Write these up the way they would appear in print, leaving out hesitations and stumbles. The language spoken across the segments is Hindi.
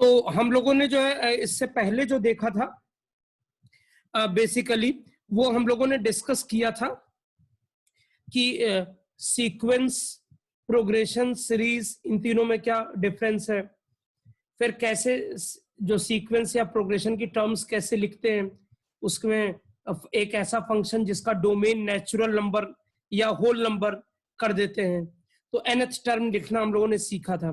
तो हम लोगों ने जो है इससे पहले जो देखा था बेसिकली वो हम लोगों ने डिस्कस किया था कि सीक्वेंस, प्रोग्रेशन, सीरीज, इन तीनों में क्या डिफरेंस है, फिर कैसे जो सीक्वेंस या प्रोग्रेशन की टर्म्स कैसे लिखते हैं, उसमें एक ऐसा फंक्शन जिसका डोमेन नेचुरल नंबर या होल नंबर कर देते हैं, तो nth टर्म लिखना हम लोगों ने सीखा था।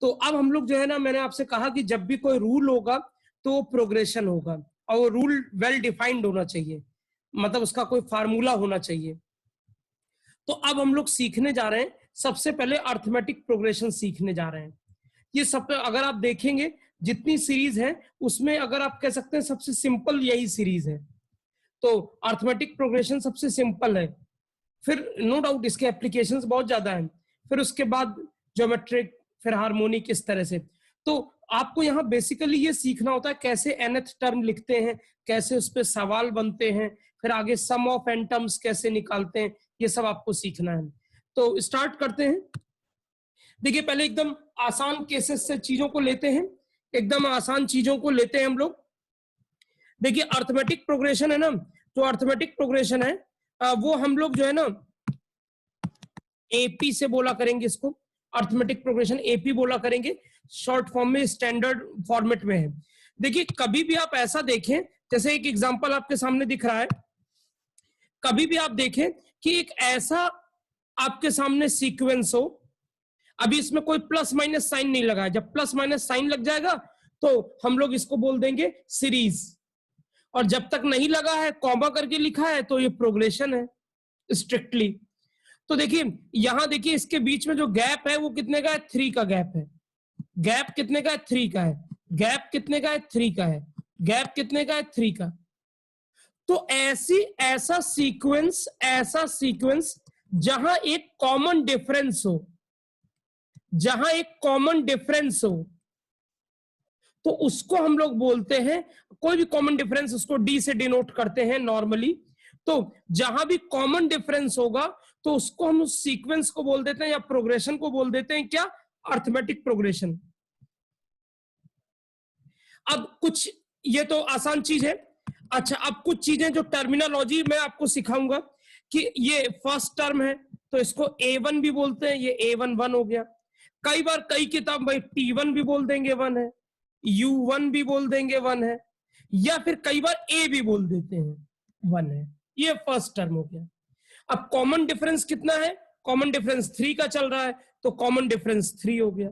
तो अब हम लोग जो है ना, मैंने आपसे कहा कि जब भी कोई रूल होगा तो प्रोग्रेशन होगा और वो रूल वेल डिफाइंड होना चाहिए, मतलब उसका कोई फार्मूला होना चाहिए। तो अब हम लोग सीखने जा रहे हैं, सबसे पहले अर्थमेटिक प्रोग्रेशन सीखने जा रहे हैं। ये सब अगर आप देखेंगे जितनी सीरीज है उसमें अगर आप कह सकते हैं सबसे सिंपल यही सीरीज है, तो अर्थमेटिक प्रोग्रेशन सबसे सिंपल है। फिर नो डाउट इसके एप्लीकेशंस बहुत ज्यादा हैं, फिर उसके बाद ज्योमेट्रिक, फिर हार्मोनिक, इस तरह से। तो आपको यहाँ बेसिकली ये सीखना होता है कैसे nth टर्म लिखते हैं, कैसे उस पर सवाल बनते हैं, फिर आगे सम ऑफ n टर्म्स कैसे निकालते हैं, ये सब आपको सीखना है। तो स्टार्ट करते हैं। देखिए पहले एकदम आसान केसेस से चीजों को लेते हैं, एकदम आसान चीजों को लेते हैं हम लोग। देखिए अर्थमेटिक प्रोग्रेशन है ना, तो अर्थमेटिक प्रोग्रेशन है वो हम लोग जो है ना एपी से बोला करेंगे, इसको अर्थमेटिक प्रोग्रेशन एपी बोला करेंगे, शॉर्ट फॉर्म में, स्टैंडर्ड फॉर्मेट में है। देखिए कभी भी आप ऐसा देखें, जैसे एक एग्जांपल आपके सामने दिख रहा है, कभी भी आप देखें कि एक ऐसा आपके सामने सीक्वेंस हो, अभी इसमें कोई प्लस माइनस साइन नहीं लगा है, जब प्लस माइनस साइन लग जाएगा तो हम लोग इसको बोल देंगे सीरीज, और जब तक नहीं लगा है, कॉमा करके लिखा है, तो ये प्रोग्रेशन है स्ट्रिक्टली। तो देखिए यहां देखिए इसके बीच में जो गैप है वो कितने का है, 3 का गैप है। गैप कितने का है, 3 का है। गैप कितने का है, 3 का है। गैप कितने का है, 3 का। तो ऐसा सीक्वेंस जहां एक कॉमन डिफरेंस हो, जहां एक कॉमन डिफरेंस हो, तो उसको हम लोग बोलते हैं, कोई भी कॉमन डिफरेंस उसको डी से डिनोट करते हैं नॉर्मली। तो जहां भी कॉमन डिफरेंस होगा तो उसको हम उस सीक्वेंस को बोल देते हैं या प्रोग्रेशन को बोल देते हैं क्या, अर्थमेटिक प्रोग्रेशन। अब कुछ, ये तो आसान चीज है। अच्छा, अब कुछ चीजें जो टर्मिनोलॉजी मैं आपको सिखाऊंगा कि ये फर्स्ट टर्म है तो इसको A1 भी बोलते हैं, ये A11 हो गया। कई बार कई किताब भाई T1 भी बोल देंगे 1 है, U1 भी बोल देंगे 1 है, या फिर कई बार A भी बोल देते हैं 1 है, ये फर्स्ट टर्म हो गया। अब कॉमन डिफरेंस कितना है, कॉमन डिफरेंस 3 का चल रहा है, तो कॉमन डिफरेंस 3 हो गया।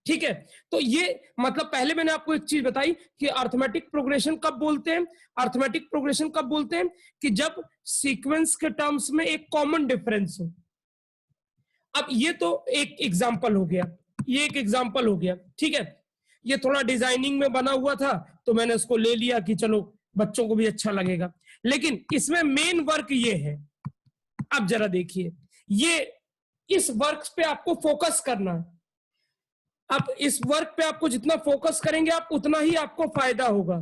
ठीक है, तो ये मतलब पहले मैंने आपको एक चीज बताई कि अर्थमेटिक प्रोग्रेशन कब बोलते हैं, अर्थमेटिक प्रोग्रेशन कब बोलते हैं कि जब सीक्वेंस के टर्म्स में एक कॉमन डिफरेंस हो। अब ये तो एक एग्जांपल हो गया, ये एक एग्जांपल हो गया, ठीक है। ये थोड़ा डिजाइनिंग में बना हुआ था तो मैंने उसको ले लिया कि चलो बच्चों को भी अच्छा लगेगा, लेकिन इसमें मेन वर्क ये है। अब जरा देखिए, ये इस वर्क पे आपको फोकस करना है। अब इस वर्क पे आपको जितना फोकस करेंगे आप उतना ही आपको फायदा होगा।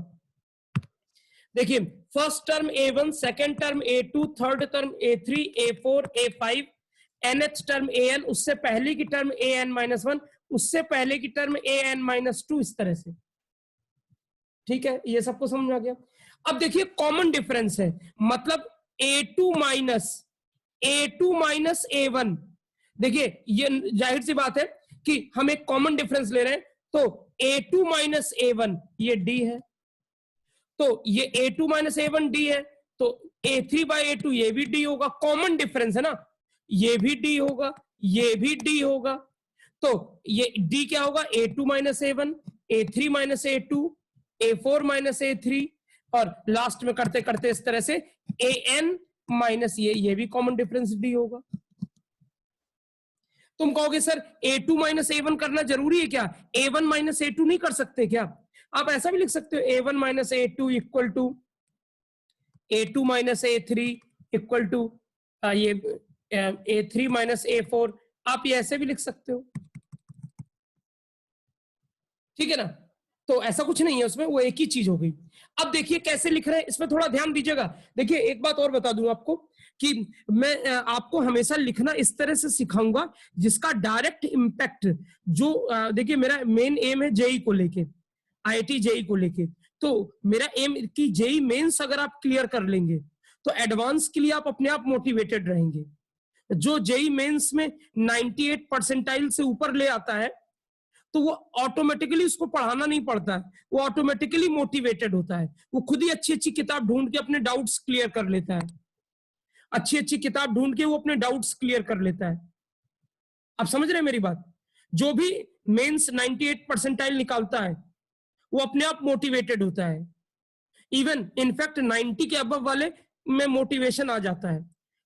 देखिए first term A1, second term A2, third term A3, A4, A5, nth term AN, उससे पहले की टर्म AN-1, उससे पहले की टर्म AN-2, इस तरह से। ठीक है, ये सबको समझ आ गया। अब देखिए कॉमन डिफरेंस है, मतलब A2 माइनस A1। देखिए ये जाहिर सी बात है कि हम एक कॉमन डिफरेंस ले रहे हैं, तो A2 माइनस A1 ये D है, तो ये A2 माइनस A1 D है, तो A3 बाई A2 ये भी D होगा, कॉमन डिफरेंस है ना, ये भी D होगा, ये भी D होगा। तो ये D क्या होगा, A2 minus A1, A3 minus A2, A4 minus A3, और लास्ट में करते करते इस तरह से AN माइनस ये भी कॉमन डिफरेंस D होगा। तुम कहोगे सर A2 माइनस A1 करना जरूरी है क्या, A1 माइनस A2 नहीं कर सकते क्या? आप ऐसा भी लिख सकते हो, A1 minus A2 equal to A2 minus A3 equal to ये A3 माइनस A4, आप ये ऐसे भी लिख सकते हो। ठीक है ना, तो ऐसा कुछ नहीं है उसमें, वो एक ही चीज हो गई। अब देखिए कैसे लिख रहे हैं, इसमें थोड़ा ध्यान दीजिएगा। देखिए एक बात और बता दूं आपको कि मैं आपको हमेशा लिखना इस तरह से सिखाऊंगा जिसका डायरेक्ट इम्पैक्ट, जो देखिए मेरा मेन एम है जेई को लेके, आईआईटी जेई को लेके, तो मेरा एम कि जेई मेंस अगर आप क्लियर कर लेंगे तो एडवांस के लिए आप अपने आप मोटिवेटेड रहेंगे। जो जेई मेंस में 98 परसेंटाइल से ऊपर ले आता है तो वो ऑटोमेटिकली उसको पढ़ाना नहीं पड़ता है, वो ऑटोमेटिकली मोटिवेटेड होता है, वो खुद ही अच्छी अच्छी किताब ढूंढ के अपने डाउट्स क्लियर कर लेता है, अच्छी अच्छी किताब ढूंढ के वो अपने डाउट्स क्लियर कर लेता है। आप समझ रहे हैं मेरी बात? जो भी मेंस 98 परसेंटाइल निकालता है वो अपने आप मोटिवेटेड होता है, इवन इनफैक्ट 90 के अबव वाले में मोटिवेशन आ जाता है।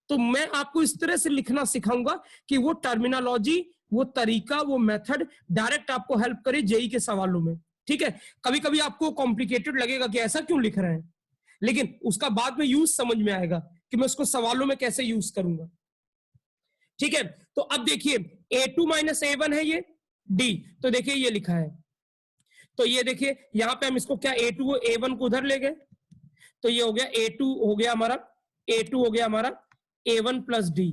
तो मैं आपको इस तरह से लिखना सिखाऊंगा कि वो टर्मिनोलॉजी, वो तरीका, वो मेथड डायरेक्ट आपको हेल्प करे जेई के सवालों में। ठीक है, कभी कभी आपको कॉम्प्लिकेटेड लगेगा कि ऐसा क्यों लिख रहे हैं, लेकिन उसका बाद में यूज समझ में आएगा कि मैं उसको सवालों में कैसे यूज करूंगा। ठीक है, तो अब देखिए A2 माइनस A1 है ये D, तो देखिए ये लिखा है, तो ये देखिए यहां पे हम इसको क्या A2 को A1 को उधर ले गए, तो ये हो गया A2 हो गया हमारा, A2 हो गया हमारा A1 प्लस D।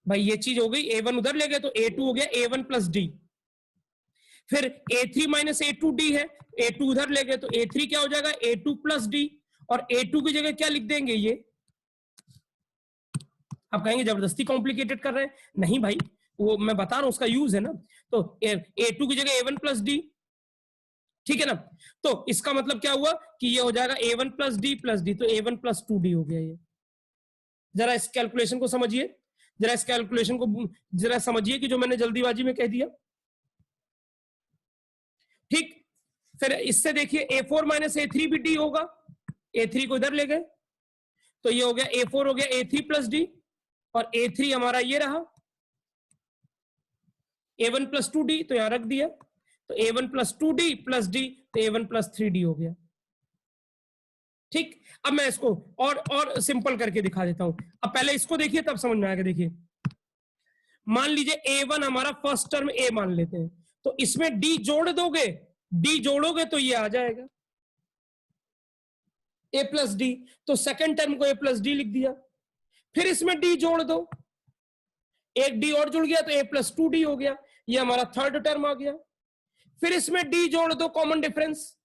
भाई ये चीज हो गई, A1 उधर ले गए तो A2 हो गया A1 प्लस D। फिर A3 माइनस A2D है, A2 उधर ले गए तो A3 क्या हो जाएगा A2 प्लस D, और A2 की जगह क्या लिख देंगे ये। आप कहेंगे जबरदस्ती कॉम्प्लिकेटेड कर रहे हैं, नहीं भाई, वो मैं बता रहा हूं उसका यूज है ना। तो A2 की जगह A1 प्लस D, ठीक है ना। तो इसका मतलब क्या हुआ कि ये हो जाएगा A1 प्लस D, तो A1 प्लस 2D हो गया ये। जरा इस कैलकुलेशन को समझिए, जरा इस कैलकुलेशन को जरा समझिए कि जो मैंने जल्दीबाजी में कह दिया। ठीक, फिर इससे देखिए A4 माइनस A3 भी D होगा, A3 को इधर ले गए तो ये हो गया A4 हो गया A3 प्लस D, और A3 हमारा ये रहा A1 प्लस 2D, तो यहां रख दिया, तो A1 plus 2D plus D, तो A1 प्लस 3D हो गया। ठीक, अब मैं इसको और सिंपल करके दिखा देता हूं। अब पहले इसको देखिए तब समझ में आएगा। देखिए मान लीजिए A1 हमारा फर्स्ट टर्म A मान लेते हैं, तो इसमें D जोड़ दोगे, D जोड़ोगे तो ये आ जाएगा A प्लस D, तो सेकंड टर्म को A प्लस D लिख दिया। फिर इसमें D जोड़ दो, एक D और जुड़ गया तो A प्लस 2D हो गया, ये हमारा थर्ड टर्म आ गया। फिर इसमें D जोड़ दो, कॉमन डिफरेंस,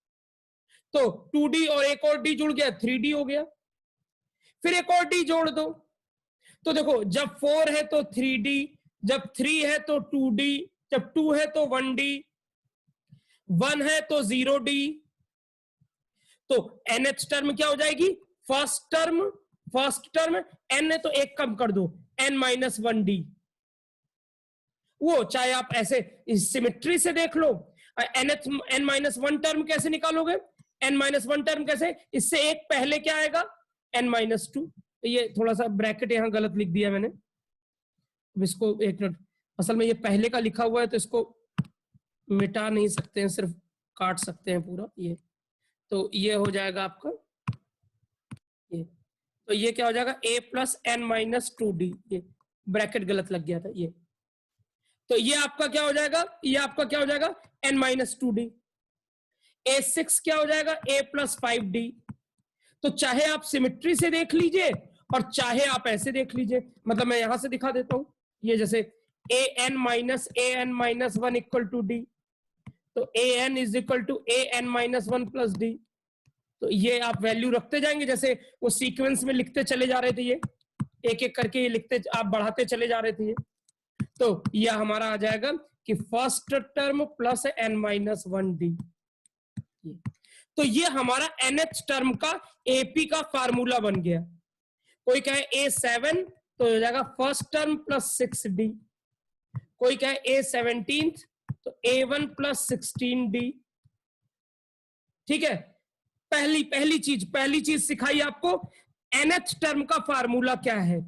तो 2D और एक और D जुड़ गया 3D हो गया। फिर एक और D जोड़ दो, तो देखो जब 4 है तो 3D, जब 3 है तो 2D, जब 2 है तो 1D, 1 है तो 0D। तो nth टर्म क्या हो जाएगी, फर्स्ट टर्म n है तो एक कम कर दो, n माइनस 1D। वो चाहे आप ऐसे सिमेट्री से देख लो, n माइनस 1 टर्म कैसे निकालोगे, n माइनस 1 टर्म कैसे, इससे एक पहले क्या आएगा n माइनस 2। ये थोड़ा सा ब्रैकेट यहां गलत लिख दिया मैंने, इसको एक मिनट, असल में ये पहले का लिखा हुआ है तो इसको मिटा नहीं सकते हैं, सिर्फ काट सकते हैं पूरा ये। तो ये हो जाएगा आपका ये, तो ये क्या हो जाएगा a plus n minus 2D, ये ब्रैकेट गलत लग गया था ये। तो ये आपका क्या हो जाएगा, ये आपका क्या हो जाएगा n माइनस 2D। A6 क्या हो जाएगा a प्लस 5D। तो चाहे आप सिमेट्री से देख लीजिए और चाहे आप ऐसे देख लीजिए, मतलब मैं यहां से दिखा देता हूं, ये जैसे an minus 1 equal to D, तो an is equal to an minus 1 plus D। तो ये आप वैल्यू रखते जाएंगे, जैसे वो सीक्वेंस में लिखते चले जा रहे थे, ये एक एक करके ये लिखते आप बढ़ाते चले जा रहे थे ये। तो ये हमारा आ जाएगा कि first term plus n minus 1D। तो ये हमारा nth टर्म का AP का फार्मूला बन गया। कोई कहे A7 तो हो जाएगा फर्स्ट टर्म प्लस 6D, कोई कहे A17 तो A1 प्लस 16D। ठीक है, पहली चीज सिखाई आपको, nth टर्म का फार्मूला क्या है।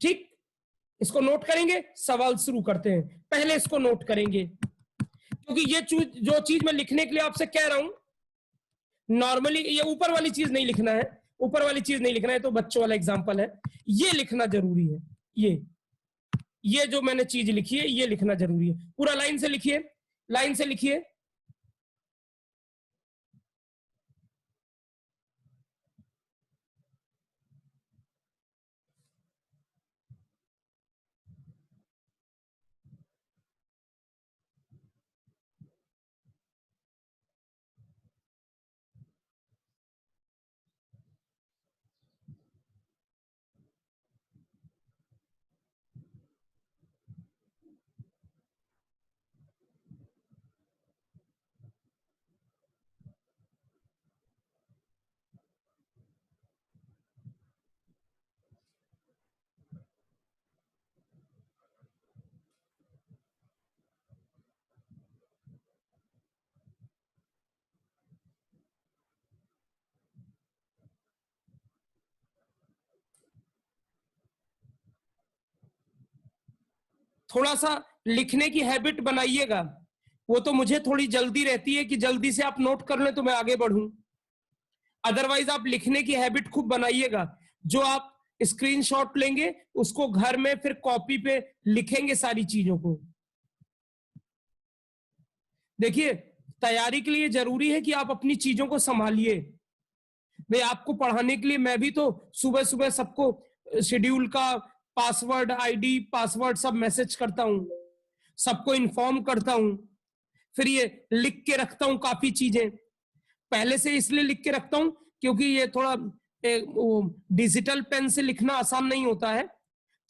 ठीक, इसको नोट करेंगे, सवाल शुरू करते हैं। पहले इसको नोट करेंगे, क्योंकि ये जो चीज मैं लिखने के लिए आपसे कह रहा हूं, नॉर्मली ये ऊपर वाली चीज नहीं लिखना है, ऊपर वाली चीज नहीं लिखना है, तो बच्चों वाला एग्जांपल है, ये लिखना जरूरी है। ये जो मैंने चीज लिखी है ये लिखना जरूरी है। पूरा लाइन से लिखिए, लाइन से लिखिए। थोड़ा सा लिखने की हैबिट बनाइएगा। वो तो मुझे थोड़ी जल्दी रहती है कि जल्दी से आप नोट कर लें तो मैं आगे बढ़ूं। अदरवाइज आप लिखने की हैबिट खूब बनाइएगा। जो आप स्क्रीनशॉट लेंगे उसको घर में फिर कॉपी पे लिखेंगे सारी चीजों को। देखिए, तैयारी के लिए जरूरी है कि आप अपनी चीजों को संभालिए। भाई, आपको पढ़ाने के लिए मैं भी तो सुबह सुबह सबको शेड्यूल का पासवर्ड, आईडी, पासवर्ड सब मैसेज करता हूं, सबको इन्फॉर्म करता हूं। फिर ये लिख के रखता हूं काफी चीजें। पहले से इसलिए लिख के रखता हूं क्योंकि ये थोड़ा डिजिटल पेन से लिखना आसान नहीं होता है,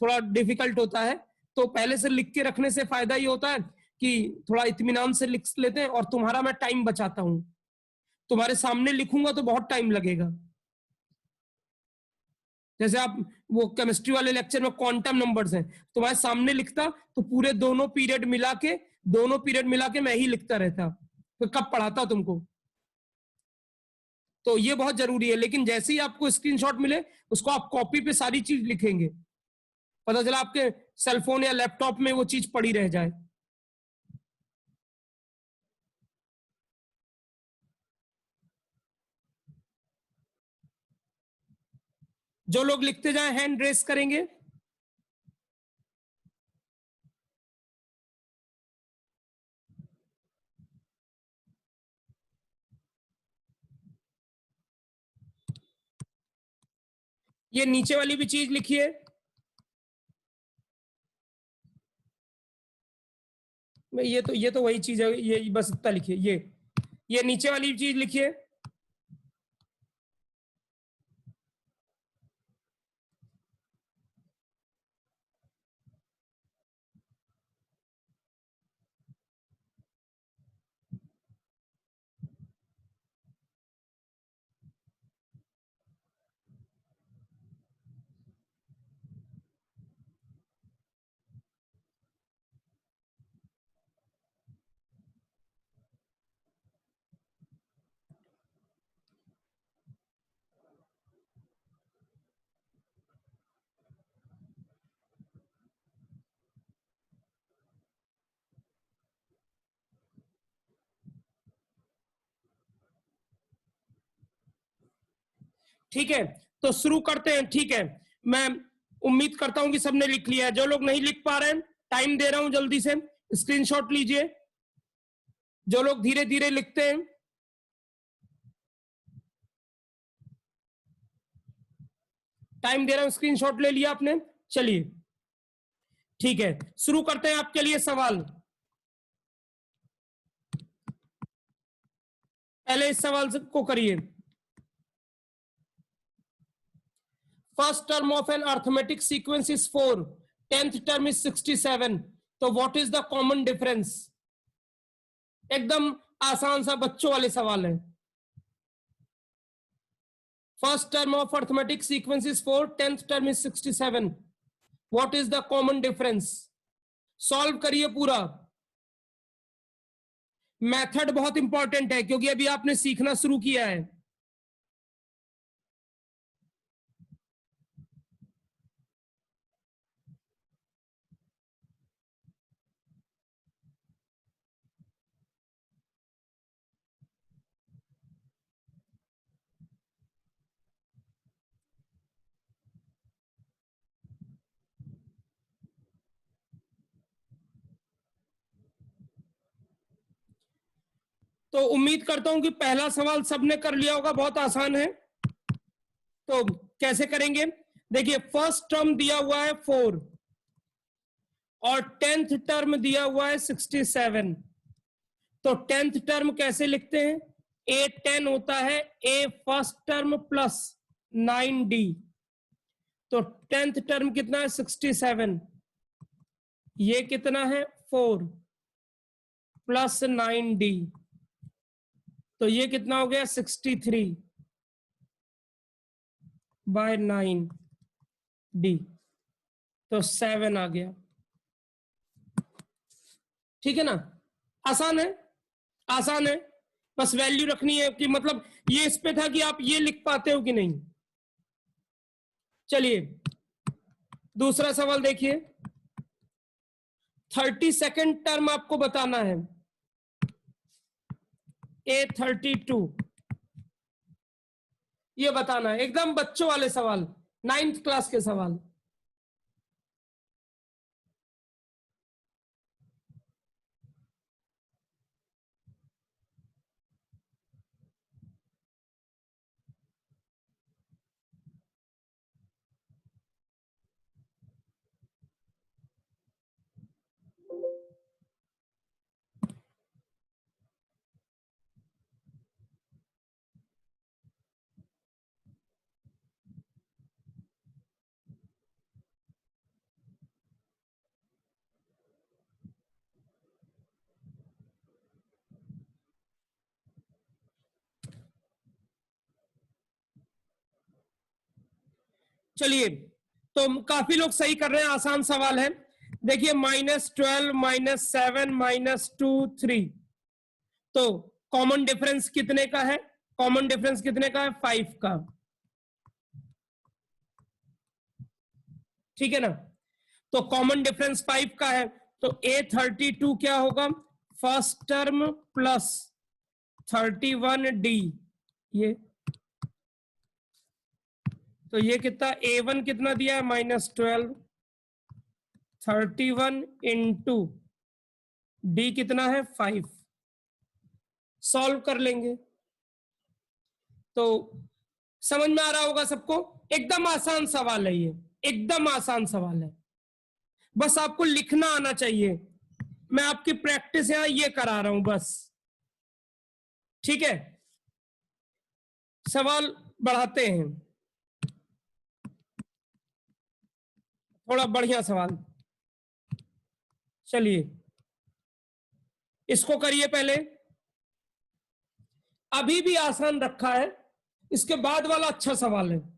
थोड़ा डिफिकल्ट होता है। तो पहले से लिख के रखने से फायदा ये होता है कि थोड़ा इत्मीनान से लिख लेते हैं और तुम्हारा मैं टाइम बचाता हूं। तुम्हारे सामने लिखूंगा तो बहुत टाइम लगेगा। जैसे आप वो केमिस्ट्री वाले लेक्चर में क्वांटम नंबर्स हैं, तुम्हारे सामने लिखता तो पूरे दोनों पीरियड मिला के मैं ही लिखता रहता, तो कब पढ़ाता तुमको। तो ये बहुत जरूरी है। लेकिन जैसे ही आपको स्क्रीनशॉट मिले उसको आप कॉपी पे सारी चीज लिखेंगे, पता चला आपके सेलफोन या लैपटॉप में वो चीज पड़ी रह जाए। जो लोग लिखते जाए हैंड रेस करेंगे। ये नीचे वाली भी चीज लिखिए। ये तो वही चीज है, ये बस इतना लिखिए। ये नीचे वाली चीज लिखिए। ठीक है, तो शुरू करते हैं। ठीक है, मैं उम्मीद करता हूं कि सबने लिख लिया है। जो लोग नहीं लिख पा रहे हैं, टाइम दे रहा हूं, जल्दी से स्क्रीनशॉट लीजिए। जो लोग धीरे धीरे लिखते हैं, टाइम दे रहा हूं, स्क्रीनशॉट ले लिया आपने। चलिए ठीक है, शुरू करते हैं। आपके लिए सवाल, पहले इस सवाल को करिए। First term of an arithmetic sequence is 4, 10th term is 67, तो what is the common difference? एकदम आसान सा बच्चों वाले सवाल है। First term of arithmetic sequence is 4, 10th term is 67, what is the common difference? Solve करिए पूरा। मेथड बहुत इंपॉर्टेंट है क्योंकि अभी आपने सीखना शुरू किया है। तो उम्मीद करता हूं कि पहला सवाल सबने कर लिया होगा, बहुत आसान है। तो कैसे करेंगे? देखिए, फर्स्ट टर्म दिया हुआ है 4 और 10th टर्म दिया हुआ है 67। तो 10th टर्म कैसे लिखते हैं? ए 10 होता है ए फर्स्ट टर्म प्लस 9d। तो 10th टर्म कितना है? 67। ये कितना है? 4 प्लस 9d, तो ये कितना हो गया? 63 बाय 9d, तो 7 आ गया। ठीक है ना? आसान है, आसान है। बस वैल्यू रखनी है कि मतलब ये इस पे था कि आप ये लिख पाते हो कि नहीं। चलिए दूसरा सवाल देखिए। 32nd टर्म आपको बताना है, A32 ये बताना है, एकदम बच्चों वाले सवाल, 9th क्लास के सवाल। चलिए, तो काफी लोग सही कर रहे हैं, आसान सवाल है। देखिए -12 -7 -2 3, तो कॉमन डिफरेंस कितने का है? कॉमन डिफरेंस कितने का है? 5 का, ठीक है ना। तो कॉमन डिफरेंस 5 का है, तो A32 क्या होगा? फर्स्ट टर्म प्लस 31D, ये तो ये कितना, A1 कितना दिया है? -12, 31 इंटू D कितना है? 5। सॉल्व कर लेंगे तो समझ में आ रहा होगा सबको। एकदम आसान सवाल है ये, एकदम आसान सवाल है, बस आपको लिखना आना चाहिए। मैं आपकी प्रैक्टिस यहां ये करा रहा हूं बस, ठीक है। सवाल बढ़ाते हैं, थोड़ा बढ़िया सवाल। चलिए इसको करिए पहले, अभी भी आसान रखा है, इसके बाद वाला अच्छा सवाल है।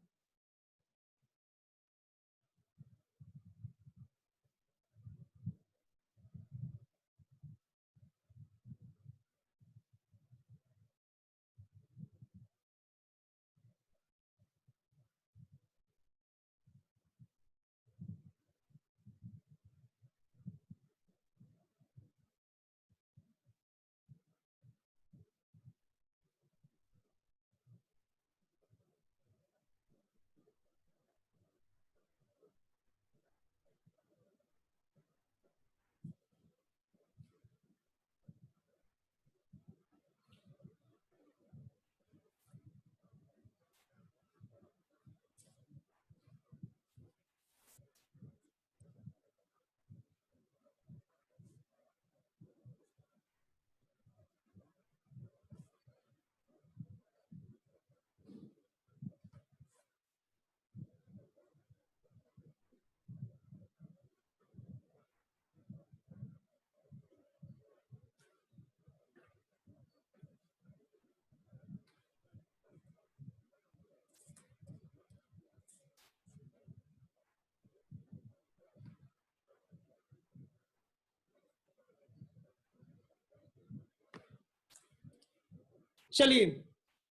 चलिए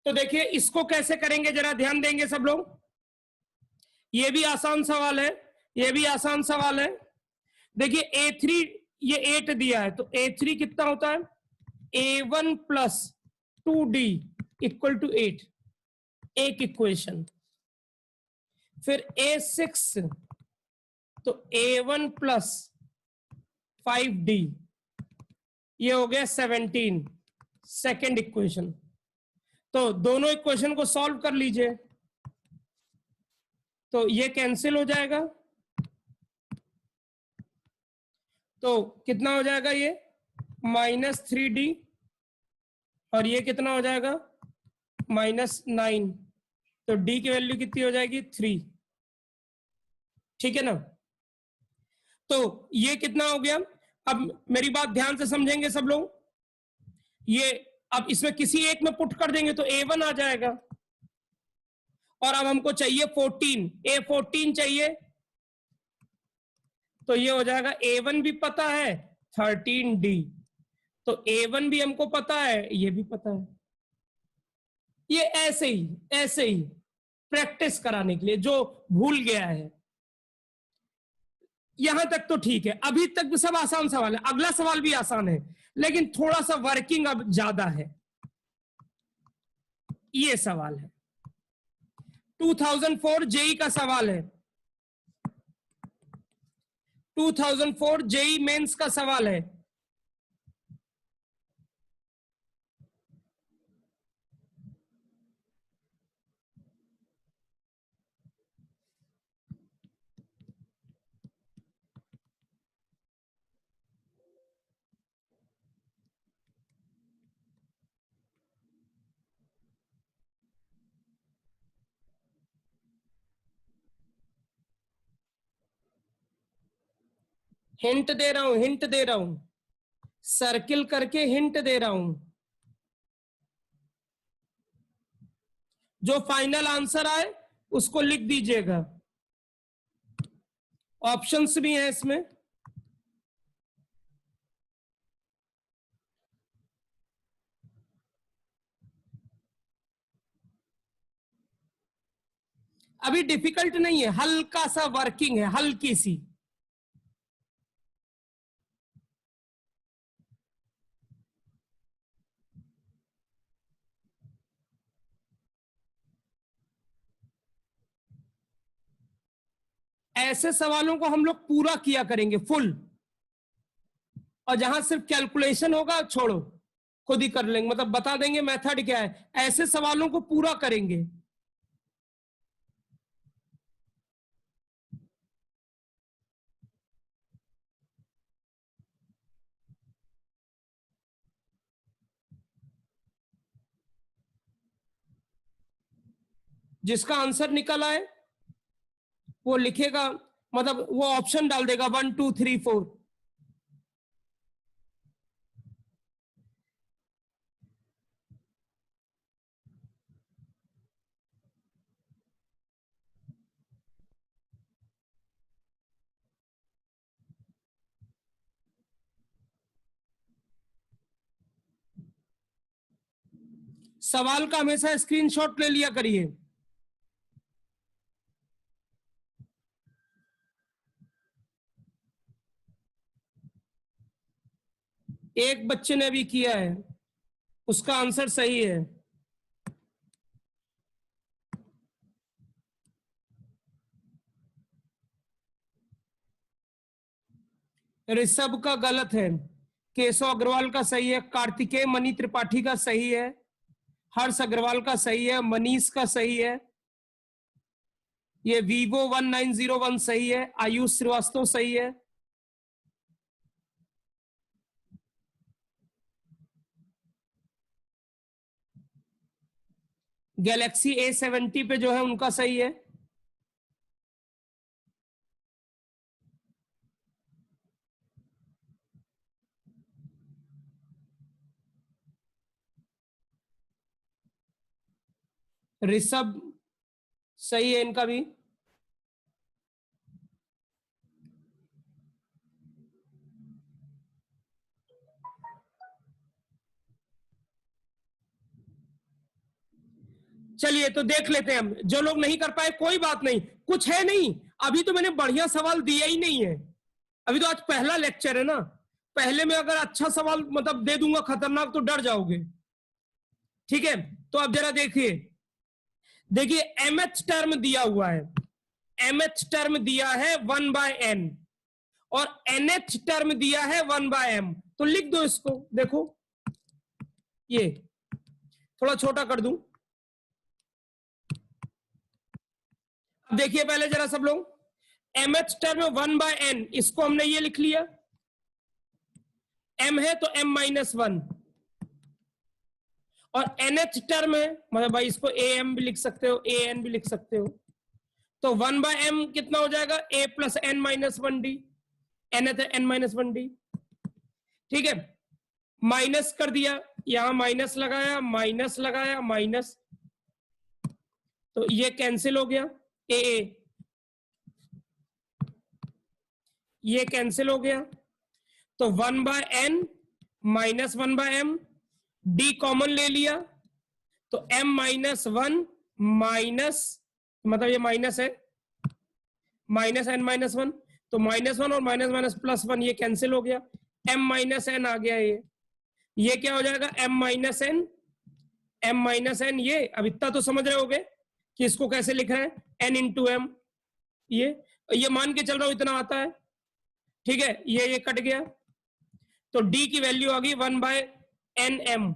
तो देखिए इसको कैसे करेंगे, जरा ध्यान देंगे सब लोग। ये भी आसान सवाल है, ये भी आसान सवाल है। देखिए A3 ये 8 दिया है, तो A3 कितना होता है? A1 plus 2D equal to 8, एक इक्वेशन। फिर A6, तो A1 प्लस 5D, ये हो गया 17, सेकेंड इक्वेशन। तो दोनों इक्वेशन को सॉल्व कर लीजिए, तो ये कैंसिल हो जाएगा, तो कितना हो जाएगा ये? -3D, और ये कितना हो जाएगा? -9, तो D की वैल्यू कितनी हो जाएगी? 3, ठीक है ना। तो ये कितना हो गया? अब मेरी बात ध्यान से समझेंगे सब लोग। ये अब इसमें किसी एक में पुट कर देंगे तो A1 आ जाएगा, और अब हमको चाहिए 14, A14 चाहिए, तो ये हो जाएगा A1 भी पता है, 13D, तो A1 भी हमको पता है, ये भी पता है। ये ऐसे ही प्रैक्टिस कराने के लिए, जो भूल गया है। यहां तक तो ठीक है, अभी तक सब आसान सवाल है। अगला सवाल भी आसान है लेकिन थोड़ा सा वर्किंग अब ज्यादा है। ये सवाल है 2004 जेई का सवाल है, 2004 जेई मेंस का सवाल है। हिंट दे रहा हूं, हिंट दे रहा हूं, सर्किल करके हिंट दे रहा हूं। जो फाइनल आंसर आए उसको लिख दीजिएगा। ऑप्शंस भी हैं इसमें। अभी डिफिकल्ट नहीं है, हल्का सा वर्किंग है, हल्की सी। ऐसे सवालों को हम लोग पूरा किया करेंगे फुल, और जहां सिर्फ कैलकुलेशन होगा छोड़ो, खुद ही कर लेंगे, मतलब बता देंगे मेथड क्या है। ऐसे सवालों को पूरा करेंगे। जिसका आंसर निकल आए वो लिखेगा, मतलब वो ऑप्शन डाल देगा 1 2 3 4। सवाल का हमेशा स्क्रीनशॉट ले लिया करिए। एक बच्चे ने भी किया है, उसका आंसर सही है। ऋषभ का गलत है, केशव अग्रवाल का सही है, कार्तिकेय मणि त्रिपाठी का सही है, हर्ष अग्रवाल का सही है, मनीष का सही है, ये वीवो 1901 सही है, आयुष श्रीवास्तव सही है, गैलेक्सी A70 पे जो है उनका सही है। ऋषभ सही है इनका भी। चलिए तो देख लेते हैं हम, जो लोग नहीं कर पाए कोई बात नहीं, कुछ है नहीं, अभी तो मैंने बढ़िया सवाल दिया ही नहीं है। अभी तो आज पहला लेक्चर है ना, पहले में अगर अच्छा सवाल मतलब दे दूंगा खतरनाक तो डर जाओगे। ठीक है, तो अब जरा देखिए, देखिए mth टर्म दिया हुआ है, mth टर्म दिया है 1/n और nth टर्म दिया है 1/m, तो लिख दो इसको। देखो ये थोड़ा छोटा कर दूं। अब देखिए पहले जरा सब लोग, mth टर्म 1/n, इसको हमने ये लिख लिया, m है तो m-1, और nth टर्म है, मतलब भाई इसको am भी लिख सकते हो, an भी लिख सकते हो, तो 1/m कितना हो जाएगा, a + n-1d, nth है n-1d। ठीक है, माइनस कर दिया, यहां माइनस लगाया, माइनस लगाया, माइनस, तो ये कैंसिल हो गया, a ये कैंसिल हो गया, तो 1/n - 1/m, d कॉमन ले लिया, तो m-1 माइनस, मतलब ये माइनस है, -n-1, तो -1 और माइनस माइनस +1 ये कैंसिल हो गया, m माइनस n आ गया, ये क्या हो जाएगा, m माइनस n। ये अब इतना तो समझ रहे होगे कि इसको कैसे लिख रहे हैं, n इंटू एम, ये मान के चल रहा हूं इतना आता है, ठीक है। ये कट गया, तो d की वैल्यू आ गई 1/nm,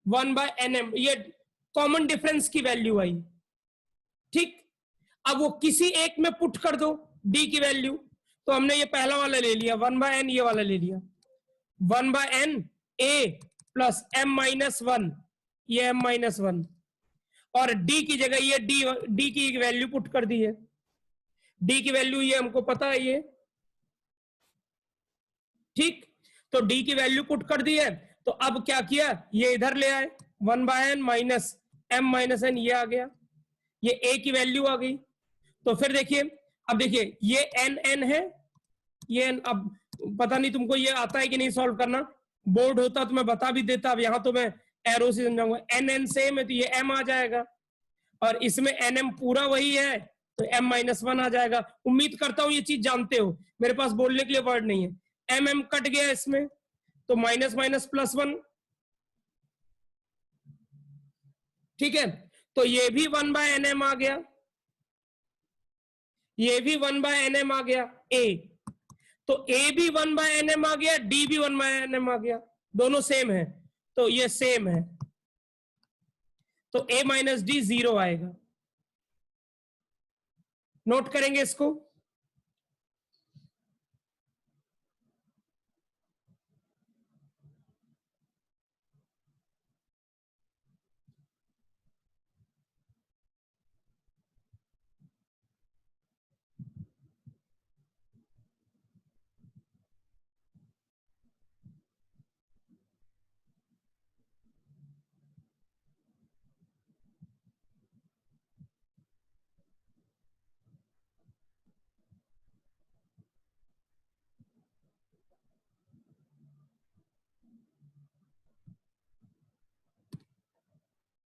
1/nm, ये कॉमन डिफरेंस की वैल्यू आई, ठीक। अब वो किसी एक में पुट कर दो d की वैल्यू, तो हमने ये पहला वाला ले लिया 1/n, ये वाला ले लिया 1/n a plus m minus 1, ये m माइनस 1, और d की जगह ये d की वैल्यू पुट कर दी है, d की वैल्यू ये हमको पता है ये, ठीक। तो d की वैल्यू पुट कर दी है, तो अब क्या किया, ये इधर ले आए 1/n minus m minus n, ये आ गया, ये a की वैल्यू आ गई। तो फिर देखिए, अब देखिए ये n है, ये n, अब पता नहीं तुमको ये आता है कि नहीं सॉल्व करना, बोर्ड होता तो मैं बता भी देता, अब यहाँ तो मैं एरो से समझाऊंगा। n सेम है तो ये m आ जाएगा, और इसमें nm पूरा वही है तो m माइनस 1 आ जाएगा। उम्मीद करता हूं ये चीज जानते हो, मेरे पास बोलने के लिए वर्ड नहीं है। m कट गया इसमें, तो माइनस माइनस +1, ठीक है। तो ये भी 1/nm आ गया, ये भी 1/nm आ गया a, तो a भी 1/nm आ गया, d भी 1/nm आ गया, दोनों सेम है, तो ये सेम है, तो a माइनस डी 0 आएगा। नोट करेंगे इसको।